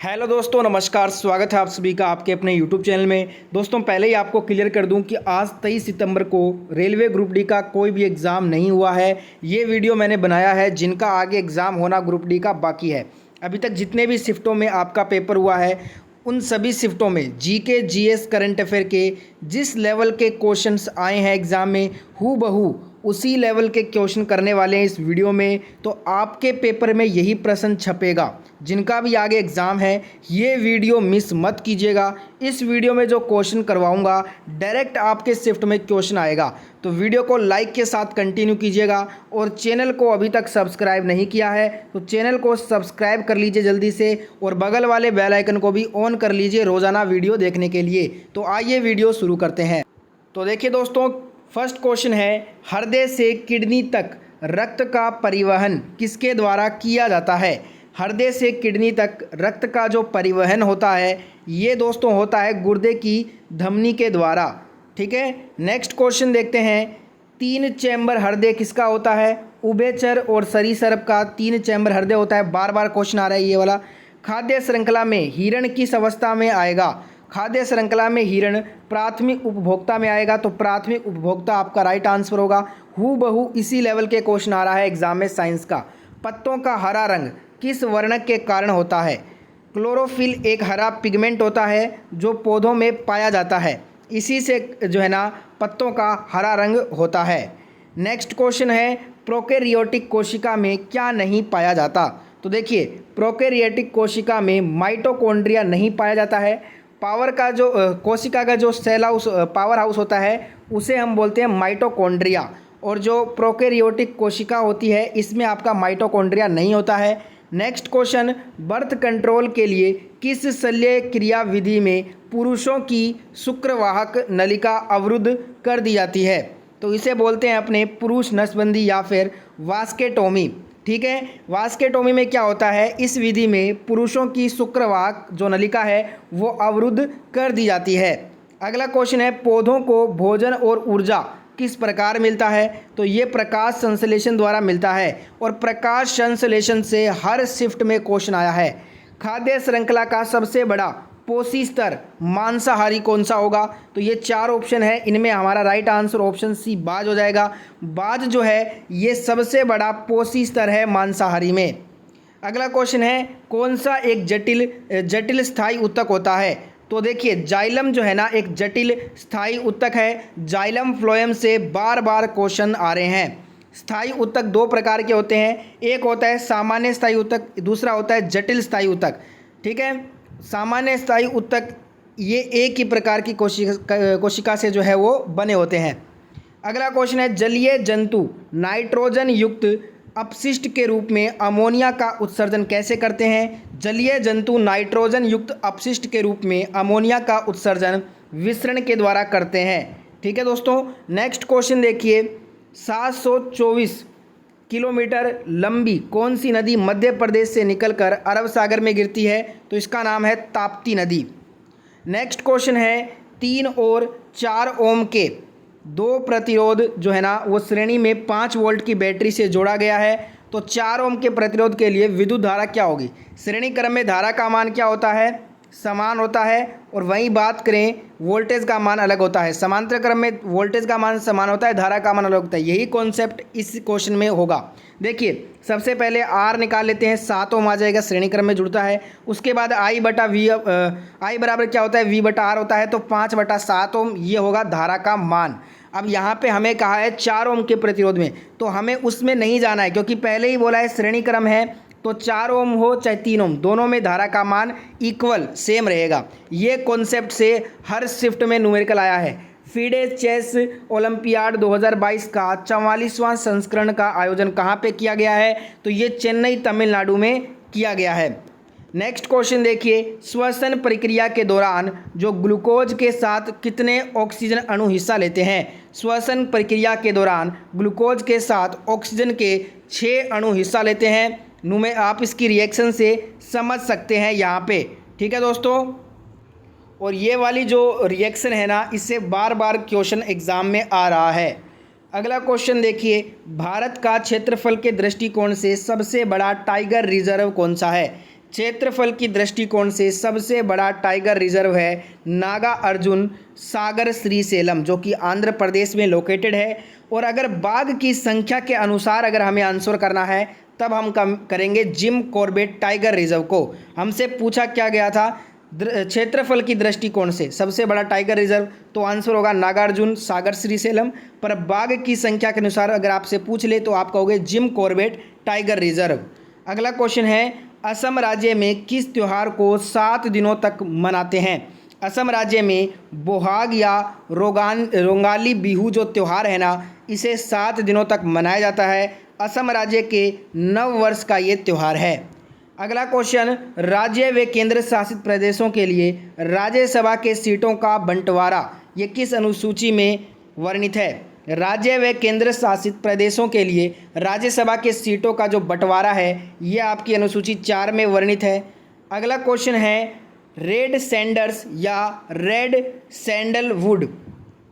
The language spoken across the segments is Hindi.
हेलो दोस्तों, नमस्कार। स्वागत है आप सभी का आपके अपने यूट्यूब चैनल में। दोस्तों, पहले ही आपको क्लियर कर दूं कि आज 23 सितंबर को रेलवे ग्रुप डी का कोई भी एग्ज़ाम नहीं हुआ है। ये वीडियो मैंने बनाया है जिनका आगे एग्ज़ाम होना ग्रुप डी का बाकी है। अभी तक जितने भी शिफ्टों में आपका पेपर हुआ है उन सभी शिफ्टों में जीके, जीएस, करंट अफेयर के जिस लेवल के क्वेश्चंस आए हैं एग्ज़ाम में हूबहू उसी लेवल के क्वेश्चन करने वाले हैं इस वीडियो में। तो आपके पेपर में यही प्रश्न छपेगा जिनका भी आगे एग्ज़ाम है। ये वीडियो मिस मत कीजिएगा। इस वीडियो में जो क्वेश्चन करवाऊंगा डायरेक्ट आपके शिफ्ट में क्वेश्चन आएगा। तो वीडियो को लाइक के साथ कंटिन्यू कीजिएगा और चैनल को अभी तक सब्सक्राइब नहीं किया है तो चैनल को सब्सक्राइब कर लीजिए जल्दी से और बगल वाले बेल आइकन को भी ऑन कर लीजिए रोज़ाना वीडियो देखने के लिए। तो आइए वीडियो शुरू करते हैं। तो देखिए दोस्तों, फर्स्ट क्वेश्चन है, हृदय से किडनी तक रक्त का परिवहन किसके द्वारा किया जाता है? हृदय से किडनी तक रक्त का जो परिवहन होता है ये दोस्तों होता है गुर्दे की धमनी के द्वारा। ठीक है, नेक्स्ट क्वेश्चन देखते हैं। 3 चैम्बर हृदय किसका होता है? उभयचर और सरीसृप का 3 चैम्बर हृदय होता है। बार बार क्वेश्चन आ रहा है ये वाला। खाद्य श्रृंखला में हिरण किस अवस्था में आएगा? खाद्य श्रृंखला में हिरण प्राथमिक उपभोक्ता में आएगा। तो प्राथमिक उपभोक्ता आपका राइट आंसर होगा। हूबहू इसी लेवल के क्वेश्चन आ रहा है एग्जाम में साइंस का। पत्तों का हरा रंग किस वर्णक के कारण होता है? क्लोरोफिल एक हरा पिगमेंट होता है जो पौधों में पाया जाता है, इसी से जो है ना पत्तों का हरा रंग होता है। नेक्स्ट क्वेश्चन है, प्रोकैरियोटिक कोशिका में क्या नहीं पाया जाता? तो देखिए, प्रोकैरियोटिक कोशिका में माइटोकॉन्ड्रिया नहीं पाया जाता है। पावर का जो कोशिका का जो सेल हाउस पावर हाउस होता है उसे हम बोलते हैं माइटोकॉन्ड्रिया, और जो प्रोकैरियोटिक कोशिका होती है इसमें आपका माइटोकॉन्ड्रिया नहीं होता है। नेक्स्ट क्वेश्चन, बर्थ कंट्रोल के लिए किस शल्य क्रिया विधि में पुरुषों की शुक्रवाहक नलिका अवरुद्ध कर दी जाती है? तो इसे बोलते हैं अपने पुरुष नसबंदी या फिर वास्केटोमी। ठीक है, वास्केटोमी में क्या होता है, इस विधि में पुरुषों की शुक्रवाहक जो नलिका है वो अवरुद्ध कर दी जाती है। अगला क्वेश्चन है, पौधों को भोजन और ऊर्जा किस प्रकार मिलता है? तो ये प्रकाश संश्लेषण द्वारा मिलता है, और प्रकाश संश्लेषण से हर शिफ्ट में क्वेश्चन आया है। खाद्य श्रृंखला का सबसे बड़ा पोषी स्तर मांसाहारी कौन सा होगा? तो ये 4 ऑप्शन है, इनमें हमारा राइट आंसर ऑप्शन सी बाज हो जाएगा। बाज जो है ये सबसे बड़ा पोषी स्तर है मांसाहारी में। अगला क्वेश्चन है, कौन सा एक जटिल स्थायी ऊतक होता है? तो देखिए, जाइलम जो है ना एक जटिल स्थायी ऊतक है। जाइलम फ्लोएम से बार बार क्वेश्चन आ रहे हैं। स्थायी ऊतक 2 प्रकार के होते हैं, एक होता है सामान्य स्थायी ऊतक, दूसरा होता है जटिल स्थायी ऊतक। ठीक है, सामान्य स्थायी ऊतक ये एक ही प्रकार की कोशिका से जो है वो बने होते हैं। अगला क्वेश्चन है, जलीय जंतु नाइट्रोजन युक्त अपशिष्ट के रूप में अमोनिया का उत्सर्जन कैसे करते हैं? जलीय जंतु नाइट्रोजन युक्त अपशिष्ट के रूप में अमोनिया का उत्सर्जन विसरण के द्वारा करते हैं। ठीक है दोस्तों, नेक्स्ट क्वेश्चन देखिए, 724 किलोमीटर लंबी कौन सी नदी मध्य प्रदेश से निकलकर अरब सागर में गिरती है? तो इसका नाम है ताप्ती नदी। नेक्स्ट क्वेश्चन है, 3 और 4 ओम के 2 प्रतिरोध जो है ना वो श्रेणी में 5 वोल्ट की बैटरी से जोड़ा गया है। तो 4 ओम के प्रतिरोध के लिए विद्युत धारा क्या होगी? श्रेणी क्रम में धारा का मान क्या होता है? समान होता है, और वहीं बात करें वोल्टेज का मान अलग होता है। समांतर क्रम में वोल्टेज का मान समान होता है, धारा का मान अलग होता है। यही कॉन्सेप्ट इस क्वेश्चन में होगा। देखिए, सबसे पहले आर निकाल लेते हैं, 7 ओम आ जाएगा, श्रेणी क्रम में जुड़ता है। उसके बाद आई बराबर क्या होता है? वी बटा आर होता है, तो 5/7 ओम ये होगा धारा का मान। अब यहाँ पे हमें कहा है 4 ओम के प्रतिरोध में, तो हमें उसमें नहीं जाना है क्योंकि पहले ही बोला है श्रेणी क्रम है, तो 4 ओम हो चाहे 3 ओम दोनों में धारा का मान इक्वल सेम रहेगा। ये कॉन्सेप्ट से हर शिफ्ट में न्यूमेरिकल आया है। फीडे चेस ओलंपियाड 2022 का 44वां संस्करण का आयोजन कहाँ पे किया गया है? तो ये चेन्नई तमिलनाडु में किया गया है। नेक्स्ट क्वेश्चन देखिए, श्वसन प्रक्रिया के दौरान जो ग्लूकोज के साथ कितने ऑक्सीजन अणु हिस्सा लेते हैं? श्वसन प्रक्रिया के दौरान ग्लूकोज के साथ ऑक्सीजन के 6 अणु हिस्सा लेते हैं। में आप इसकी रिएक्शन से समझ सकते हैं यहाँ पे। ठीक है दोस्तों, और ये वाली जो रिएक्शन है ना इससे बार बार क्वेश्चन एग्ज़ाम में आ रहा है। अगला क्वेश्चन देखिए, भारत का क्षेत्रफल के दृष्टिकोण से सबसे बड़ा टाइगर रिजर्व कौन सा है? क्षेत्रफल की दृष्टिकोण से सबसे बड़ा टाइगर रिजर्व है नागार्जुन सागर श्रीशैलम, जो कि आंध्र प्रदेश में लोकेटेड है। और अगर बाघ की संख्या के अनुसार अगर हमें आंसर करना है तब हम करेंगे जिम कॉर्बेट टाइगर रिजर्व को। हमसे पूछा क्या गया था क्षेत्रफल की दृष्टिकोण से सबसे बड़ा टाइगर रिजर्व, तो आंसर होगा नागार्जुन सागर श्रीशैलम। पर बाघ की संख्या के अनुसार अगर आपसे पूछ ले तो आप कहोगे जिम कॉर्बेट टाइगर रिजर्व। अगला क्वेश्चन है, असम राज्य में किस त्यौहार को 7 दिनों तक मनाते हैं? असम राज्य में बोहाग या रोंगाली बिहू जो त्यौहार है ना, इसे 7 दिनों तक मनाया जाता है। असम राज्य के नव वर्ष का ये त्यौहार है। अगला क्वेश्चन, राज्य व केंद्र शासित प्रदेशों के लिए राज्यसभा के सीटों का बंटवारा ये किस अनुसूची में वर्णित है? राज्य व केंद्र शासित प्रदेशों के लिए राज्यसभा के सीटों का जो बंटवारा है ये आपकी अनुसूची 4 में वर्णित है। अगला क्वेश्चन है, रेड सैंडर्स या रेड सैंडलवुड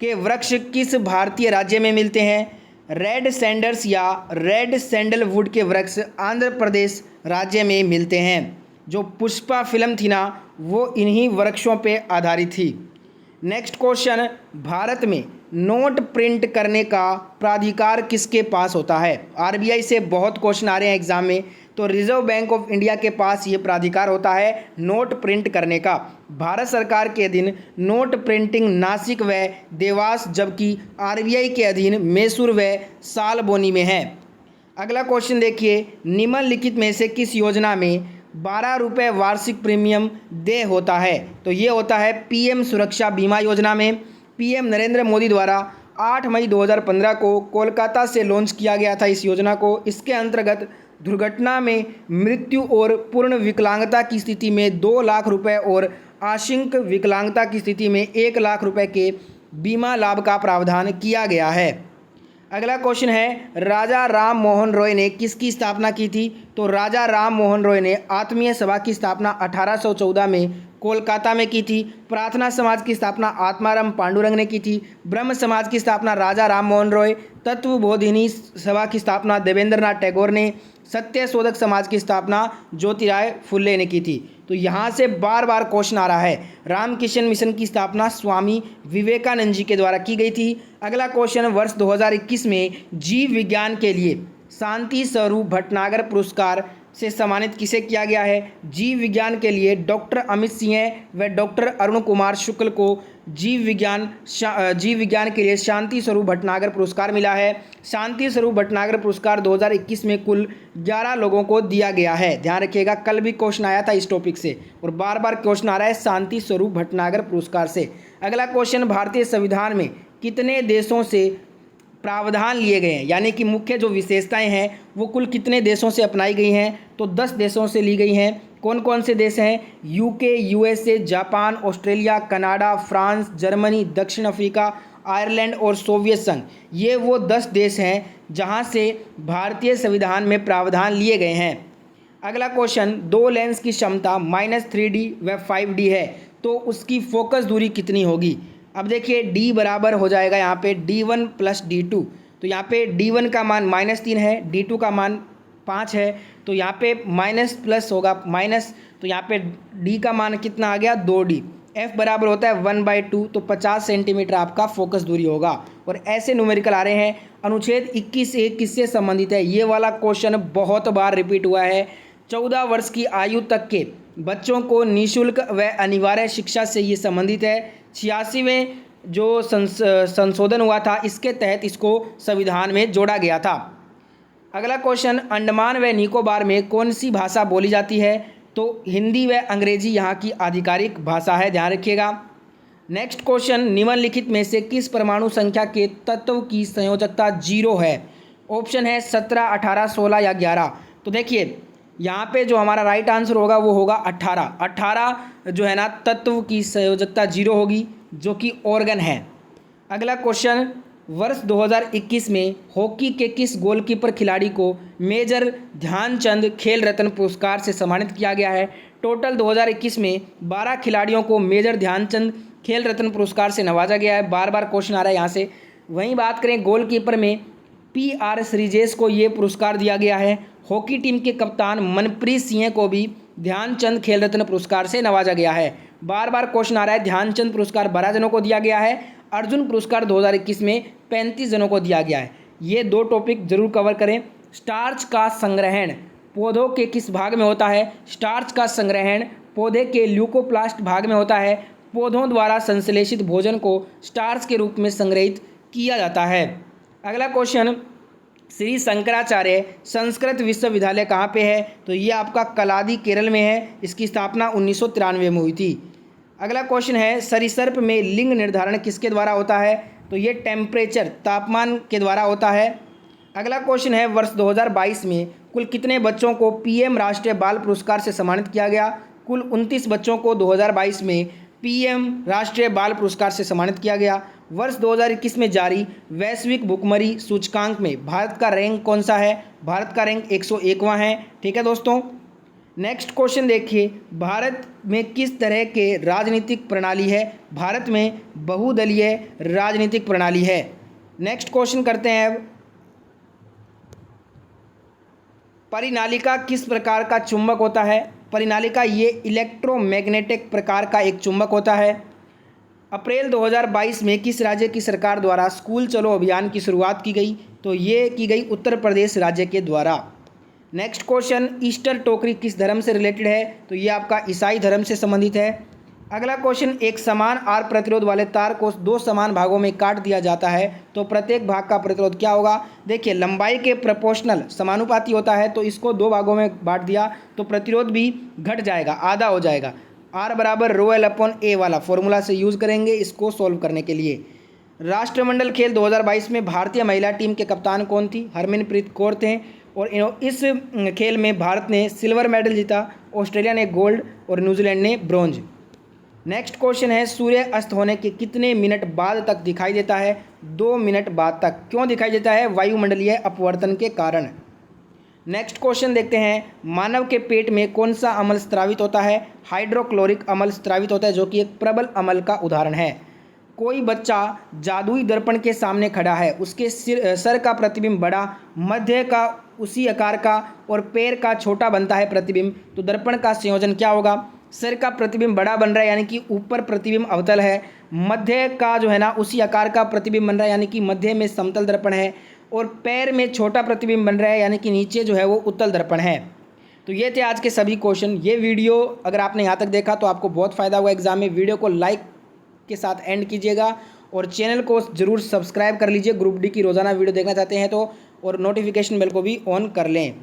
के वृक्ष किस भारतीय राज्य में मिलते हैं? रेड सैंडर्स या रेड सैंडलवुड के वृक्ष आंध्र प्रदेश राज्य में मिलते हैं। जो पुष्पा फिल्म थी ना वो इन्हीं वृक्षों पे आधारित थी। नेक्स्ट क्वेश्चन, भारत में नोट प्रिंट करने का प्राधिकार किसके पास होता है? आरबीआई से बहुत क्वेश्चन आ रहे हैं एग्जाम में, तो रिजर्व बैंक ऑफ इंडिया के पास ये प्राधिकार होता है नोट प्रिंट करने का। भारत सरकार के अधीन नोट प्रिंटिंग नासिक व देवास, जबकि आरबीआई के अधीन मैसूर व सालबोनी में है। अगला क्वेश्चन देखिए, निम्नलिखित में से किस योजना में 12 रुपये वार्षिक प्रीमियम देय होता है? तो ये होता है पीएम सुरक्षा बीमा योजना में। पीएम नरेंद्र मोदी द्वारा 8 मई 2015 को कोलकाता से लॉन्च किया गया था इस योजना को। इसके अंतर्गत दुर्घटना में मृत्यु और पूर्ण विकलांगता की स्थिति में 2 लाख रुपए और आंशिक विकलांगता की स्थिति में 1 लाख रुपए के बीमा लाभ का प्रावधान किया गया है। अगला क्वेश्चन है, राजा राम मोहन रॉय ने किसकी स्थापना की थी? तो राजा राम मोहन रॉय ने आत्मीय सभा की स्थापना 1814 में कोलकाता में की थी। प्रार्थना समाज की स्थापना आत्माराम पांडुरंग ने की थी। ब्रह्म समाज की स्थापना राजा राम मोहन रॉय। तत्वबोधिनी सभा की स्थापना देवेंद्रनाथ टैगोर ने। सत्य शोधक समाज की स्थापना ज्योतिराव फुले ने की थी। तो यहाँ से बार बार क्वेश्चन आ रहा है, रामकृष्ण मिशन की स्थापना स्वामी विवेकानंद जी के द्वारा की गई थी। अगला क्वेश्चन, वर्ष 2021 में जीव विज्ञान के लिए शांति स्वरूप भटनागर पुरस्कार से सम्मानित किसे किया गया है? जीव विज्ञान के लिए डॉक्टर अमित सिंह व डॉक्टर अरुण कुमार शुक्ल को जीव विज्ञान के लिए शांति स्वरूप भटनागर पुरस्कार मिला है। शांति स्वरूप भटनागर पुरस्कार 2021 में कुल 11 लोगों को दिया गया है। ध्यान रखिएगा, कल भी क्वेश्चन आया था इस टॉपिक से और बार बार क्वेश्चन आ रहा है शांति स्वरूप भटनागर पुरस्कार से। अगला क्वेश्चन, भारतीय संविधान में कितने देशों से प्रावधान लिए गए हैं, यानी कि मुख्य जो विशेषताएं हैं वो कुल कितने देशों से अपनाई गई हैं? तो 10 देशों से ली गई हैं। कौन कौन से देश हैं? UK, USA, Japan, Australia, Canada, France, Germany, दक्षिण अफ्रीका, आयरलैंड और सोवियत संघ। ये वो 10 देश हैं जहां से भारतीय संविधान में प्रावधान लिए गए हैं। अगला क्वेश्चन, 2 लेंस की क्षमता -3D व 5D है तो उसकी फोकस दूरी कितनी होगी? अब देखिए D बराबर हो जाएगा यहाँ पे D1 + D2। तो यहाँ पे D1 का मान -3 है, D2 का मान 5 है, तो यहाँ पे माइनस प्लस होगा माइनस, तो यहाँ पे D का मान कितना आ गया 2D। F बराबर होता है 1/2, तो 50 सेंटीमीटर आपका फोकस दूरी होगा। और ऐसे न्यूमेरिकल आ रहे हैं। अनुच्छेद 21A किससे संबंधित है? ये वाला क्वेश्चन बहुत बार रिपीट हुआ है। 14 वर्ष की आयु तक के बच्चों को निःशुल्क व अनिवार्य शिक्षा से ये संबंधित है। 86वें जो संशोधन हुआ था इसके तहत इसको संविधान में जोड़ा गया था। अगला क्वेश्चन, अंडमान व निकोबार में कौन सी भाषा बोली जाती है? तो हिंदी व अंग्रेजी यहाँ की आधिकारिक भाषा है, ध्यान रखिएगा। नेक्स्ट क्वेश्चन, निम्नलिखित में से किस परमाणु संख्या के तत्व की संयोजकता 0 है? ऑप्शन है 17, 18, 16 या 11। तो देखिए यहाँ पे जो हमारा राइट आंसर होगा वो होगा 18। 18 जो है ना तत्व की संयोजकता 0 होगी, जो कि ऑर्गन है। अगला क्वेश्चन, वर्ष 2021 में हॉकी के किस गोलकीपर खिलाड़ी को मेजर ध्यानचंद खेल रत्न पुरस्कार से सम्मानित किया गया है? टोटल 2021 में 12 खिलाड़ियों को मेजर ध्यानचंद खेल रत्न पुरस्कार से नवाजा गया है। बार बार क्वेश्चन आ रहा है यहाँ से। वहीं बात करें गोलकीपर में PR श्रीजेश को ये पुरस्कार दिया गया है। हॉकी टीम के कप्तान मनप्रीत सिंह को भी ध्यानचंद खेल रत्न पुरस्कार से नवाजा गया है? बार बार क्वेश्चन आ रहा है। ध्यानचंद पुरस्कार 12 जनों को दिया गया है, अर्जुन पुरस्कार 2021 में 35 जनों को दिया गया है। ये 2 टॉपिक जरूर कवर करें। स्टार्च का संग्रहण पौधों के किस भाग में होता है? स्टार्च का संग्रहण पौधे के ल्यूकोप्लास्ट भाग में होता है। पौधों द्वारा संश्लेषित भोजन को स्टार्च के रूप में संग्रहित किया जाता है। अगला क्वेश्चन, श्री शंकराचार्य संस्कृत विश्वविद्यालय कहाँ पे है? तो ये आपका कलादी केरल में है। इसकी स्थापना 1993 में हुई थी। अगला क्वेश्चन है, सरीसर्प में लिंग निर्धारण किसके द्वारा होता है? तो ये टेम्परेचर तापमान के द्वारा होता है। अगला क्वेश्चन है, वर्ष 2022 में कुल कितने बच्चों को पीएम राष्ट्रीय बाल पुरस्कार से सम्मानित किया गया? कुल 29 बच्चों को 2022 में पीएम राष्ट्रीय बाल पुरस्कार से सम्मानित किया गया। वर्ष 2021 में जारी वैश्विक भुखमरी सूचकांक में भारत का रैंक कौन सा है? भारत का रैंक 101वां है। ठीक है दोस्तों, नेक्स्ट क्वेश्चन देखिए, भारत में किस तरह के राजनीतिक प्रणाली है? भारत में बहुदलीय राजनीतिक प्रणाली है। नेक्स्ट क्वेश्चन करते हैं अब, परिनालिका किस प्रकार का चुंबक होता है? परिनालिका ये इलेक्ट्रोमैग्नेटिक प्रकार का एक चुंबक होता है। अप्रैल 2022 में किस राज्य की सरकार द्वारा स्कूल चलो अभियान की शुरुआत की गई? तो ये की गई उत्तर प्रदेश राज्य के द्वारा। नेक्स्ट क्वेश्चन, ईस्टर टोकरी किस धर्म से रिलेटेड है? तो ये आपका ईसाई धर्म से संबंधित है। अगला क्वेश्चन, एक समान आर प्रतिरोध वाले तार को 2 समान भागों में काट दिया जाता है तो प्रत्येक भाग का प्रतिरोध क्या होगा? देखिए, लंबाई के प्रोपोर्शनल समानुपाती होता है, तो इसको 2 भागों में बांट दिया तो प्रतिरोध भी घट जाएगा, आधा हो जाएगा। R बराबर ρl/A वाला फॉर्मूला से यूज़ करेंगे इसको सॉल्व करने के लिए। राष्ट्रमंडल खेल 2022 में भारतीय महिला टीम के कप्तान कौन थी? हरमनप्रीत कौर थे। और इस खेल में भारत ने सिल्वर मेडल जीता, ऑस्ट्रेलिया ने गोल्ड और न्यूजीलैंड ने ब्रॉन्ज। नेक्स्ट क्वेश्चन है, सूर्य अस्त होने के कितने मिनट बाद तक दिखाई देता है? 2 मिनट बाद तक। क्यों दिखाई देता है? वायुमंडलीय अपवर्तन के कारण। नेक्स्ट क्वेश्चन देखते हैं, मानव के पेट में कौन सा अम्ल स्रावित होता है? हाइड्रोक्लोरिक अम्ल स्रावित होता है, जो कि एक प्रबल अम्ल का उदाहरण है। कोई बच्चा जादुई दर्पण के सामने खड़ा है, उसके सर का प्रतिबिंब बड़ा, मध्य का उसी आकार का और पैर का छोटा बनता है प्रतिबिंब, तो दर्पण का संयोजन क्या होगा? सर का प्रतिबिंब बड़ा बन रहा है यानी कि ऊपर प्रतिबिंब अवतल है, मध्य का जो है ना उसी आकार का प्रतिबिंब बन रहा है यानी कि मध्य में समतल दर्पण है, और पैर में छोटा प्रतिबिंब बन रहा है यानी कि नीचे जो है वो उत्तल दर्पण है। तो ये थे आज के सभी क्वेश्चन। ये वीडियो अगर आपने यहाँ तक देखा तो आपको बहुत फ़ायदा हुआ एग्जाम में। वीडियो को लाइक के साथ एंड कीजिएगा और चैनल को ज़रूर सब्सक्राइब कर लीजिए। ग्रुप डी की रोज़ाना वीडियो देखना चाहते हैं तो, और नोटिफिकेशन बेल को भी ऑन कर लें।